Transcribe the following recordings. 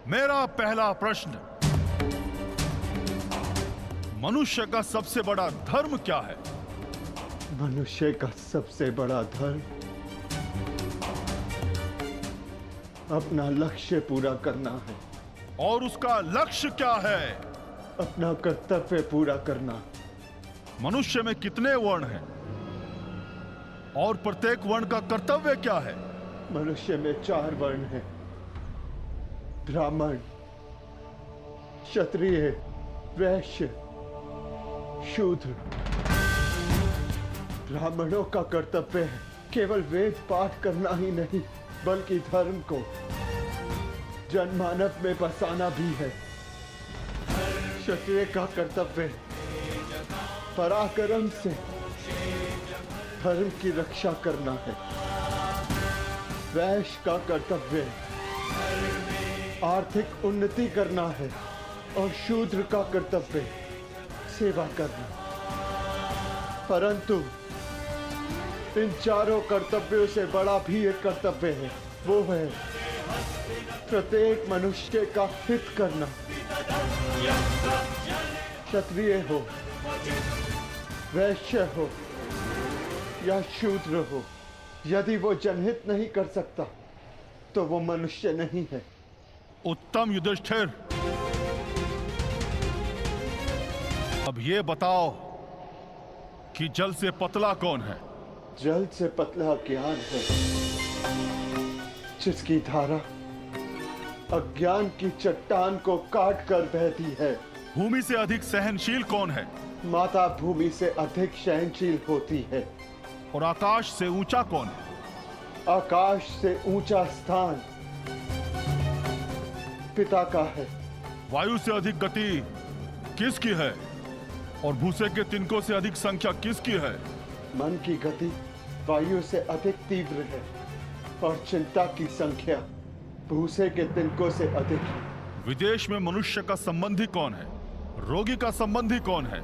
मेरा पहला प्रश्न, मनुष्य का सबसे बड़ा धर्म क्या है? मनुष्य का सबसे बड़ा धर्म अपना लक्ष्य पूरा करना है। और उसका लक्ष्य क्या है? अपना कर्तव्य पूरा करना। मनुष्य में कितने वर्ण हैं और प्रत्येक वर्ण का कर्तव्य क्या है? मनुष्य में 4 वर्ण हैं, ब्राह्मण, क्षत्रिय, वैश्य, शूद्र। ब्राह्मणों का कर्तव्य है केवल वेद पाठ करना ही नहीं, बल्कि धर्म को जनमानव में बसाना भी है। क्षत्रिय का कर्तव्य पराक्रम से धर्म की रक्षा करना है। वैश्य का कर्तव्य आर्थिक उन्नति करना है और शूद्र का कर्तव्य सेवा करना। परंतु इन चारों कर्तव्यों से बड़ा भी एक कर्तव्य है, वो है प्रत्येक मनुष्य का हित करना। क्षत्रिय हो, वैश्य हो या शूद्र हो, यदि वो जनहित नहीं कर सकता तो वो मनुष्य नहीं है। उत्तम युधिष्ठिर, अब ये बताओ कि जल से पतला कौन है? जल से पतला ज्ञान है, जिसकी धारा अज्ञान की चट्टान को काट कर बहती है। भूमि से अधिक सहनशील कौन है? माता भूमि से अधिक सहनशील होती है। और आकाश से ऊंचा कौन है? आकाश से ऊंचा स्थान पिता का है। वायु से अधिक गति किसकी है? और भूसे के तिनकों से अधिक संख्या किसकी है? मन की गति वायु से अधिक तीव्र है और चिंता की संख्या भूसे के तिनकों से अधिक है। विदेश में मनुष्य का संबंधी कौन है? रोगी का संबंधी कौन है?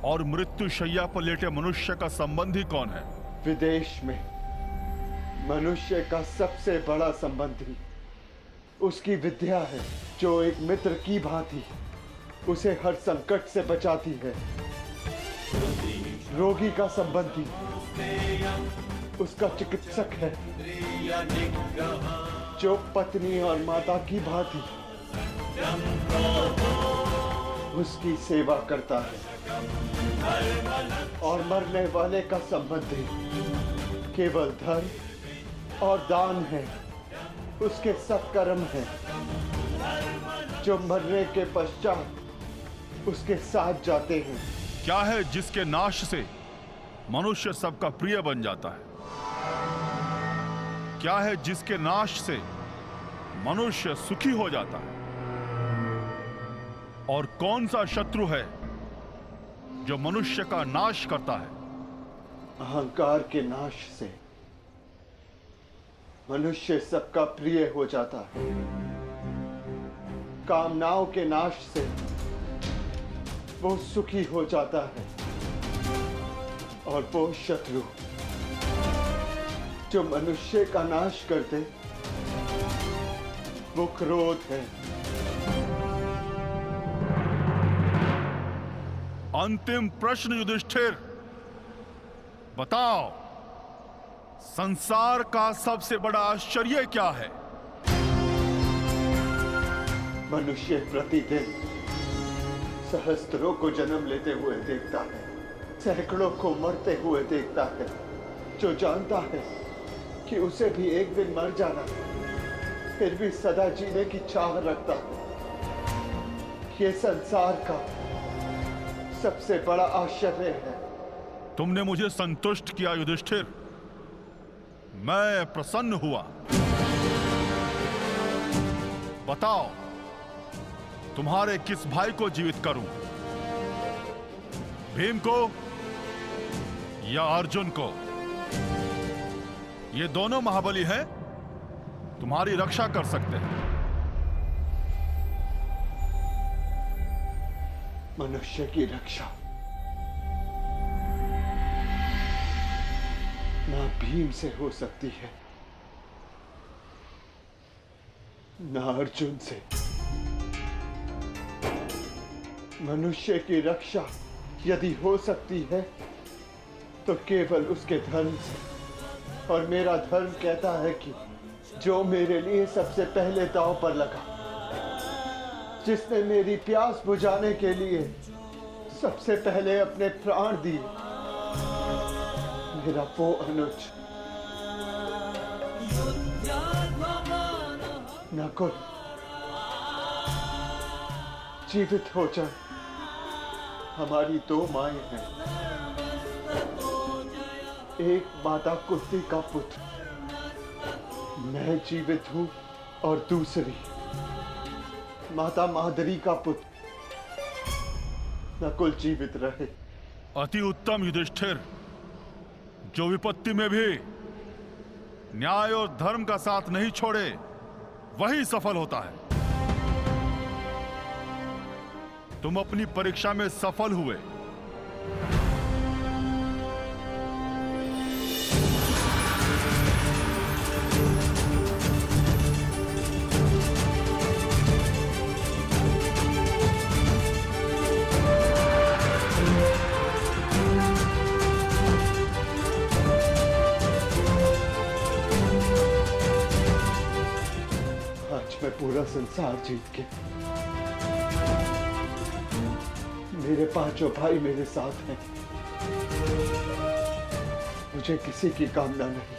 और मृत्यु शैया पर लेटे मनुष्य का संबंधी कौन है? विदेश में मनुष्य का सबसे बड़ा संबंधी उसकी विद्या है, जो एक मित्र की भांति उसे हर संकट से बचाती है। रोगी का संबंधी उसका चिकित्सक है, जो पत्नी और माता की भांति उसकी सेवा करता है। और मरने वाले का संबंधी केवल धर्म और दान है, उसके सत्कर्म है, जो मरने के पश्चात उसके साथ जाते हैं। क्या है जिसके नाश से मनुष्य सबका प्रिय बन जाता है? क्या है जिसके नाश से मनुष्य सुखी हो जाता है? और कौन सा शत्रु है जो मनुष्य का नाश करता है? अहंकार के नाश से मनुष्य सबका प्रिय हो जाता है। कामनाओं के नाश से वो सुखी हो जाता है। और वो शत्रु जो मनुष्य का नाश कर दे, वो क्रोध है। अंतिम प्रश्न युधिष्ठिर, बताओ संसार का सबसे बड़ा आश्चर्य क्या है? मनुष्य प्रतिदिन सहस्त्रों को जन्म लेते हुए देखता है, सैकड़ों को मरते हुए देखता है, जो जानता है कि उसे भी एक दिन मर जाना है, फिर भी सदा जीने की चाह रखता है। ये संसार का सबसे बड़ा आश्चर्य है। तुमने मुझे संतुष्ट किया युधिष्ठिर, मैं प्रसन्न हुआ। बताओ तुम्हारे किस भाई को जीवित करूं? भीम को या अर्जुन को? ये दोनों महाबली हैं, तुम्हारी रक्षा कर सकते हैं। मनुष्य की रक्षा ना भीम से हो सकती है, ना अर्जुन से। मनुष्य की रक्षा यदि हो सकती है तो केवल उसके धर्म से। और मेरा धर्म कहता है कि जो मेरे लिए सबसे पहले दांव पर लगा, जिसने मेरी प्यास बुझाने के लिए सबसे पहले अपने प्राण दिए, मेरा वो अनुज नकुल जीवित हो जाए। हमारी दो माएं हैं, एक माता कुंती का पुत्र, मैं जीवित हूं, और दूसरी माता मादरी का पुत्र नकुल जीवित रहे। अति उत्तम युधिष्ठिर, जो विपत्ति में भी न्याय और धर्म का साथ नहीं छोड़े वही सफल होता है। तुम अपनी परीक्षा में सफल हुए। आज मैं पूरा संसार जीत के, मेरे पांचों भाई मेरे साथ हैं, मुझे किसी की कामना नहीं।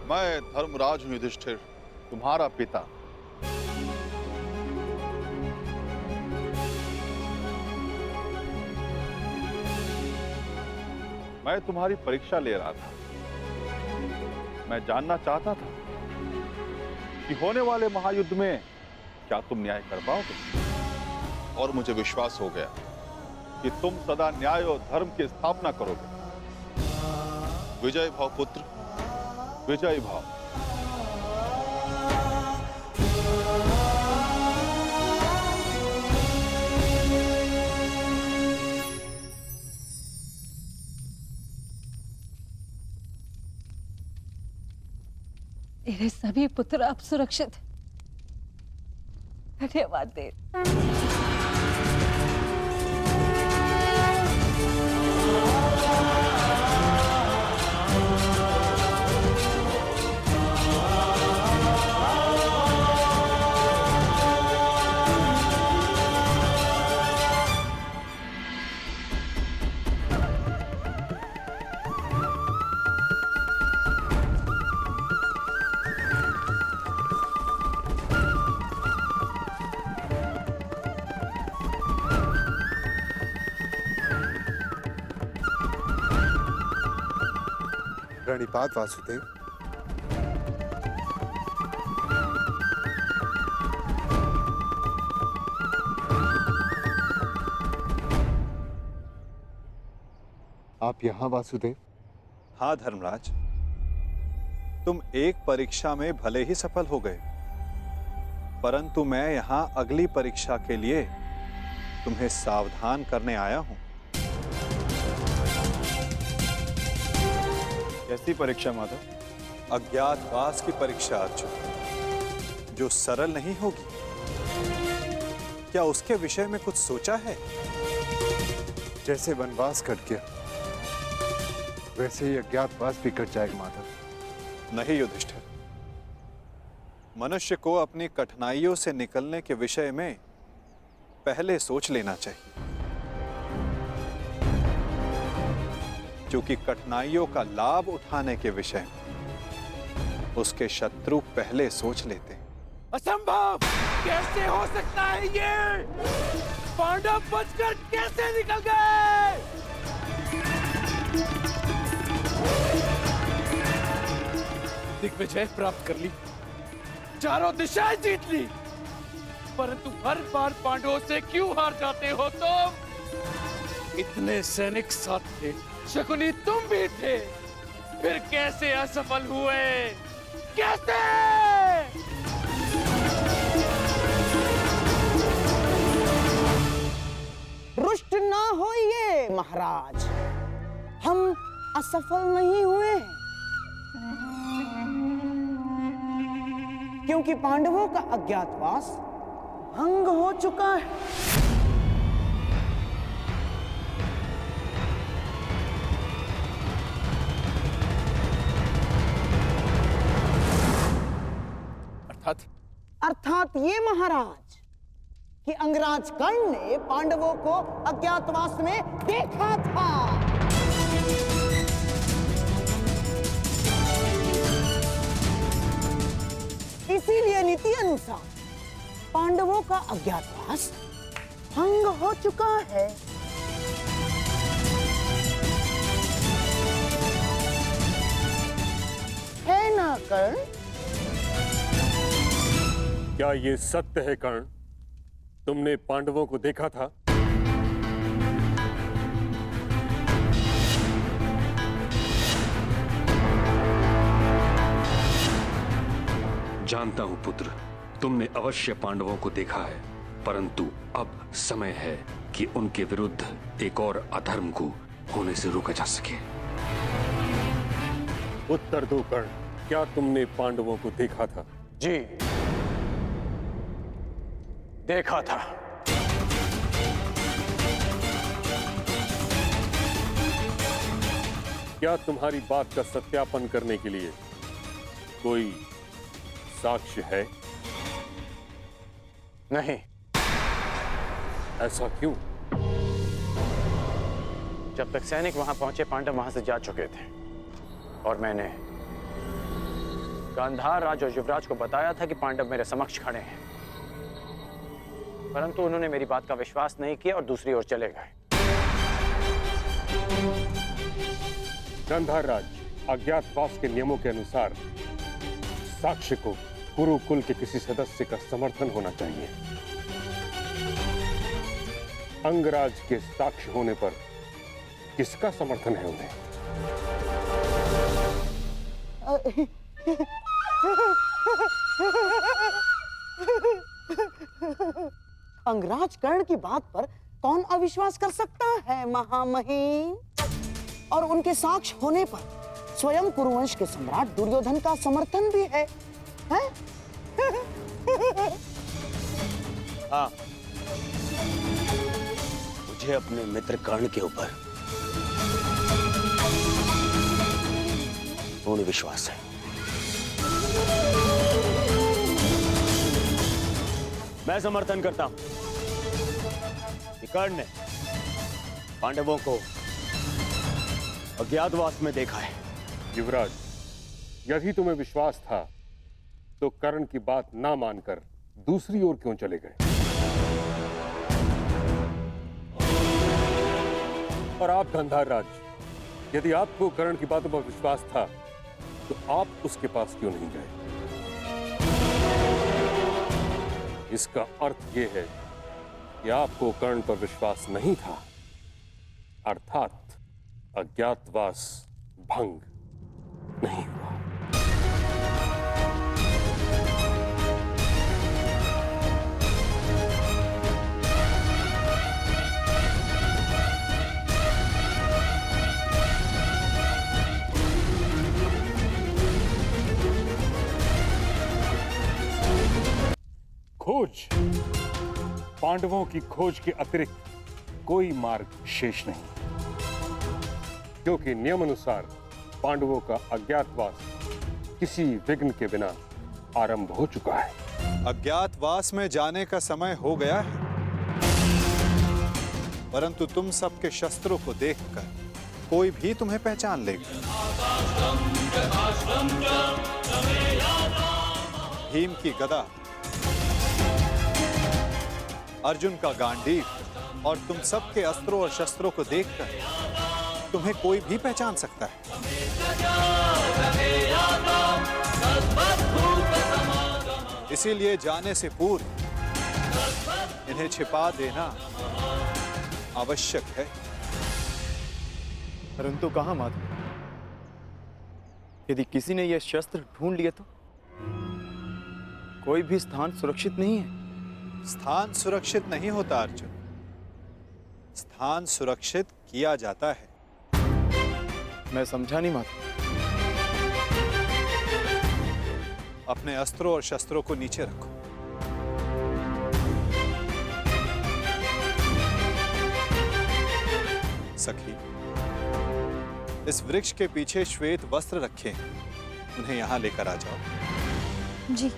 मैं धर्मराज हूं युधिष्ठिर, तुम्हारा पिता। मैं तुम्हारी परीक्षा ले रहा था। मैं जानना चाहता था कि होने वाले महायुद्ध में क्या तुम न्याय कर पाओगे, और मुझे विश्वास हो गया कि तुम सदा न्याय और धर्म की स्थापना करोगे। विजय भाव पुत्र, विजय भाव। मेरे सभी पुत्र अब सुरक्षित हैं। धन्यवाद देव। प्रणिपात वासुदेव। आप यहां वासुदेव? हाँ धर्मराज, तुम एक परीक्षा में भले ही सफल हो गए, परंतु मैं यहां अगली परीक्षा के लिए तुम्हें सावधान करने आया हूं। कैसी परीक्षा माधव? अज्ञातवास की परीक्षा अर्जुन, जो सरल नहीं होगी। क्या उसके विषय में कुछ सोचा है? जैसे वनवास कट गया वैसे ही अज्ञातवास भी कट जाएगा माधव। नहीं युधिष्ठिर, मनुष्य को अपनी कठिनाइयों से निकलने के विषय में पहले सोच लेना चाहिए, क्योंकि कठिनाइयों का लाभ उठाने के विषय में उसके शत्रु पहले सोच लेते हैं। असंभव! कैसे हो सकता है ये? पांडव बचकर कैसे निकल गए? दिग्विजय प्राप्त कर ली, चारों दिशाएं जीत ली, परंतु हर बार पांडवों से क्यों हार जाते हो तुम? इतने सैनिक साथ थे, शकुनी तुम भी थे, फिर कैसे असफल हुए? कैसे? रुष्ट ना होइए महाराज, हम असफल नहीं हुए हैं, क्योंकि पांडवों का अज्ञातवास भंग हो चुका है। अर्थात ये महाराज कि अंगराज कर्ण ने पांडवों को अज्ञातवास में देखा था। इसीलिए नीति अनुसार पांडवों का अज्ञातवास भंग हो चुका है। है ना कर्ण? क्या ये सत्य है कर्ण? तुमने पांडवों को देखा था? जानता हूं पुत्र, तुमने अवश्य पांडवों को देखा है, परंतु अब समय है कि उनके विरुद्ध एक और अधर्म को होने से रोका जा सके। उत्तर दो कर्ण, क्या तुमने पांडवों को देखा था? जी, देखा था। क्या तुम्हारी बात का सत्यापन करने के लिए कोई साक्ष्य है? नहीं। ऐसा क्यों? जब तक सैनिक वहां पहुंचे, पांडव वहां से जा चुके थे और मैंने गांधार राज और युवराज को बताया था कि पांडव मेरे समक्ष खड़े हैं, परंतु उन्होंने मेरी बात का विश्वास नहीं किया और दूसरी ओर चले गए। गांधार राज, अज्ञातवास के नियमों के अनुसार साक्ष्य को कुरुकुल के किसी सदस्य का समर्थन होना चाहिए। अंगराज के साक्ष्य होने पर किसका समर्थन है उन्हें? अंगराज कर्ण की बात पर कौन अविश्वास कर सकता है महामहिम? और उनके साक्ष्य होने पर स्वयं कुरुवंश के सम्राट दुर्योधन का समर्थन भी है, हैं? हाँ, मुझे अपने मित्र कर्ण के ऊपर पूर्ण विश्वास है। मैं समर्थन करता हूं कि कर्ण ने पांडवों को अज्ञातवास में देखा है। युवराज, यदि तुम्हें विश्वास था तो कर्ण की बात ना मानकर दूसरी ओर क्यों चले गए? और आप गांधार राज, यदि आपको कर्ण की बातों पर विश्वास था तो आप उसके पास क्यों नहीं गए? इसका अर्थ यह है कि आपको कर्ण पर विश्वास नहीं था, अर्थात अज्ञातवास भंग नहीं हुआ। खोज, पांडवों की खोज के अतिरिक्त कोई मार्ग शेष नहीं, क्योंकि नियम अनुसार पांडवों का अज्ञातवास किसी विघ्न के बिना आरंभ हो चुका है। अज्ञातवास में जाने का समय हो गया है, परंतु तुम सबके शस्त्रों को देखकर कोई भी तुम्हें पहचान लेगा। भीम की गदा, अर्जुन का गांडीव और तुम सबके अस्त्रों और शस्त्रों को देखकर तुम्हें कोई भी पहचान सकता है। इसीलिए जाने से पूर्व इन्हें छिपा देना आवश्यक है। परंतु कहां माधव? यदि किसी ने यह शस्त्र ढूंढ लिए तो? कोई भी स्थान सुरक्षित नहीं है। स्थान सुरक्षित नहीं होता अर्जुन, स्थान सुरक्षित किया जाता है। मैं समझा नहीं माता। अपने अस्त्रों और शस्त्रों को नीचे रखो। सखी, इस वृक्ष के पीछे श्वेत वस्त्र रखे हैं, उन्हें यहां लेकर आ जाओ। जी।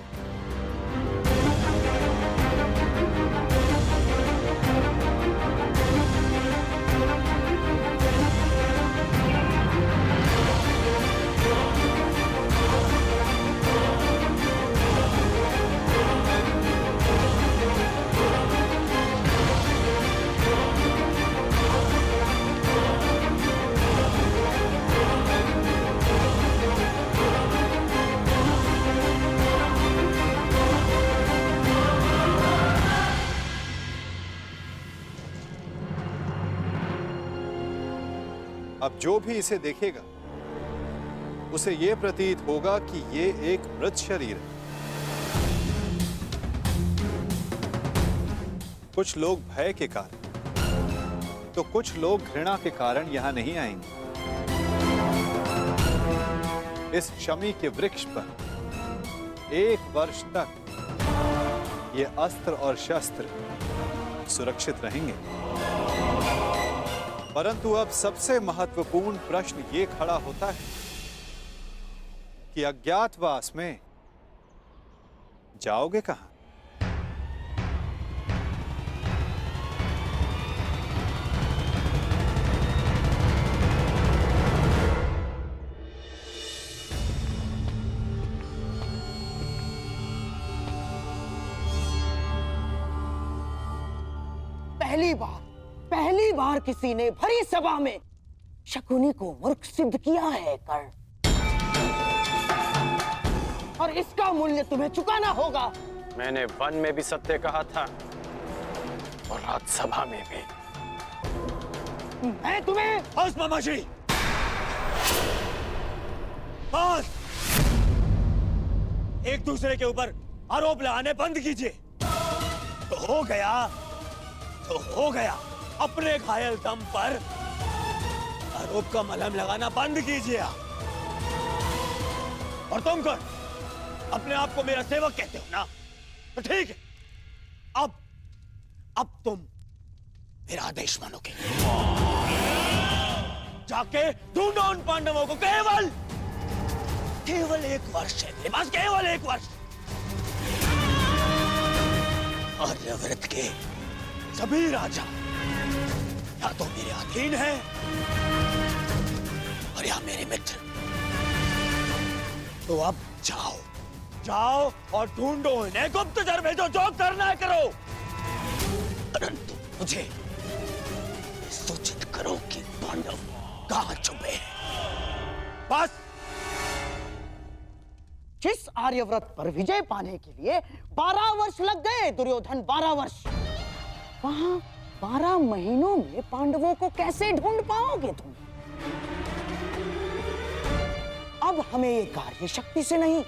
अब जो भी इसे देखेगा उसे यह प्रतीत होगा कि ये एक मृत शरीर है। कुछ लोग भय के कारण तो कुछ लोग घृणा के कारण यहां नहीं आएंगे। इस शमी के वृक्ष पर 1 वर्ष तक ये अस्त्र और शस्त्र सुरक्षित रहेंगे। परंतु अब सबसे महत्वपूर्ण प्रश्न ये खड़ा होता है कि अज्ञातवास में जाओगे कहां? पहली बार किसी ने भरी सभा में शकुनी को मूर्ख सिद्ध किया है कर्ण, और इसका मूल्य तुम्हें चुकाना होगा। मैंने वन में भी सत्य कहा था और राजसभा में भी। मैं तुम्हें बस मामाजी, बस। एक दूसरे के ऊपर आरोप लगाने बंद कीजिए। तो हो गया। अपने घायल दम पर आरोप का मलहम लगाना बंद कीजिए। और तुम कौन? अपने आप को मेरा सेवक कहते हो ना? तो ठीक है, अब तुम मेरा आदेश मानोगे। जाके ढूंढो उन पांडवों को। केवल 1 वर्ष है मेरे पास, केवल 1 वर्ष। आर्यव्रत के सभी राजा या तो मेरे अधीन हैं और या मेरे मित्र। तो अब जाओ और ढूंढो इन्हें, गुप्तचर भेजो, जो करना है करो। परंतु मुझे सूचित करो कि पांडव कहां छुपे हैं। बस। जिस आर्यव्रत पर विजय पाने के लिए 12 वर्ष लग गए दुर्योधन, 12 वर्ष, वहां 12 महीनों में पांडवों को कैसे ढूंढ पाओगे तुम? अब हमें ये कार्य शक्ति से नहीं,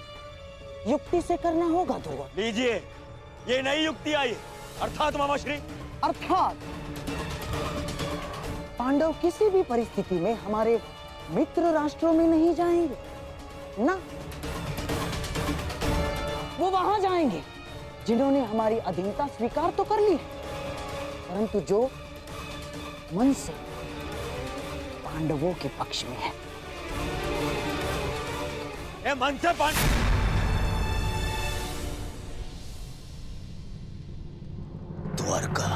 युक्ति से करना होगा दुर्योधन। लीजिए, ये नई युक्ति आई। अर्थात मामाश्री? अर्थात पांडव किसी भी परिस्थिति में हमारे मित्र राष्ट्रों में नहीं जाएंगे ना। वो वहां जाएंगे जिन्होंने हमारी अधीनता स्वीकार तो कर ली है, परंतु जो मन से पांडवों के पक्ष में है। मन से द्वारका।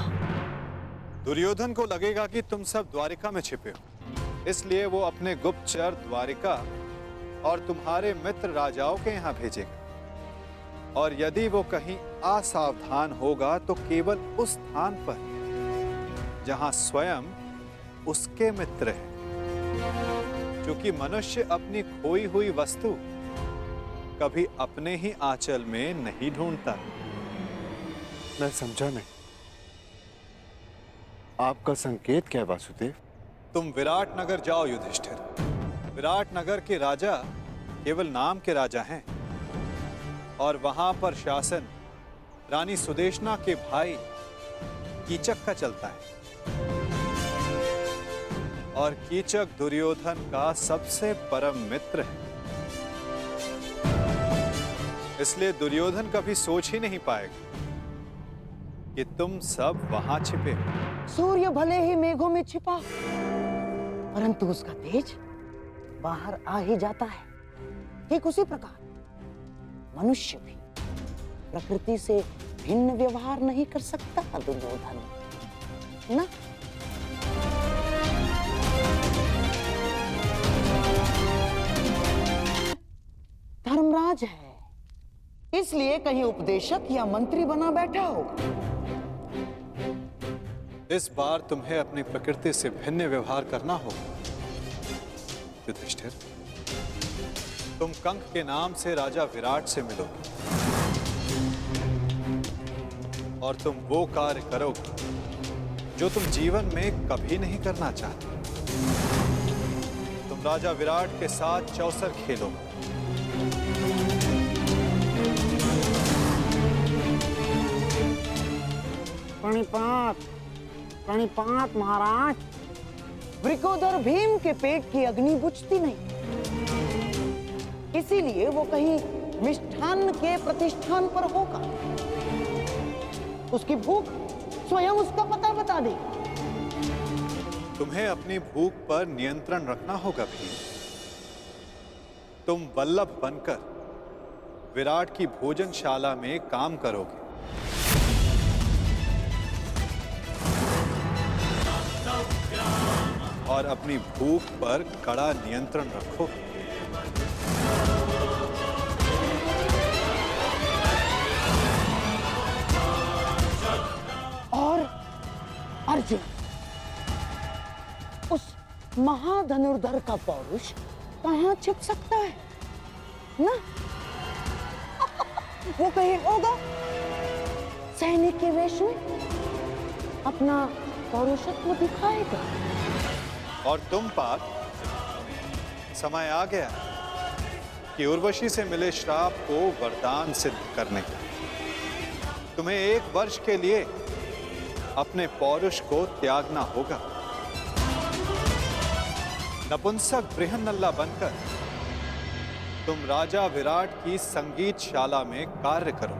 दुर्योधन को लगेगा कि तुम सब द्वारिका में छिपे हो, इसलिए वो अपने गुप्तचर द्वारिका और तुम्हारे मित्र राजाओं के यहां भेजेगा। और यदि वो कहीं असावधान होगा तो केवल उस स्थान पर जहां स्वयं उसके मित्र हैं, क्योंकि मनुष्य अपनी खोई हुई वस्तु कभी अपने ही आंचल में नहीं ढूंढता। मैं समझा नहीं, आपका संकेत क्या है वासुदेव? तुम विराट नगर जाओ युधिष्ठिर। विराट नगर के राजा केवल नाम के राजा हैं और वहां पर शासन रानी सुदेशना के भाई कीचक का चलता है। और कीचक दुर्योधन का सबसे परम मित्र है। इसलिए दुर्योधन कभी सोच ही नहीं पाएगा कि तुम सब वहां छिपे हो। सूर्य भले ही मेघों में छिपा, परंतु उसका तेज बाहर आ ही जाता है। ठीक उसी प्रकार मनुष्य भी प्रकृति से भिन्न व्यवहार नहीं कर सकता दुर्योधन, ना? धर्मराज है, इसलिए कहीं उपदेशक या मंत्री बना बैठा होगा। इस बार तुम्हें अपनी प्रकृति से भिन्न व्यवहार करना होगा युधिष्ठिर। तुम कंक के नाम से राजा विराट से मिलोगे और तुम वो कार्य करोगे जो तुम जीवन में कभी नहीं करना चाहते। तुम राजा विराट के साथ चौसर खेलोगे। प्रणिपात, प्रणिपात महाराज। वृकोदर भीम के पेट की अग्नि बुझती नहीं, इसीलिए वो कहीं मिष्ठान्न के प्रतिष्ठान पर होगा। उसकी भूख स्वयं उसका पता बता देगी। तुम्हें अपनी भूख पर नियंत्रण रखना होगा भीम। तुम वल्लभ बनकर विराट की भोजनशाला में काम करोगे। और अपनी भूख पर कड़ा नियंत्रण रखो। और अर्जुन, उस महाधनुर्धर का पौरुष कहां छिप सकता है, ना? वो कहीं होगा सैनिक के वेश में, अपना पौरुषत्व दिखाएगा। और तुम पार्थ, समय आ गया कि उर्वशी से मिले श्राप को वरदान सिद्ध करने का। तुम्हें 1 वर्ष के लिए अपने पौरुष को त्यागना होगा। नपुंसक बृहन्नल्ला बनकर तुम राजा विराट की संगीतशाला में कार्य करो।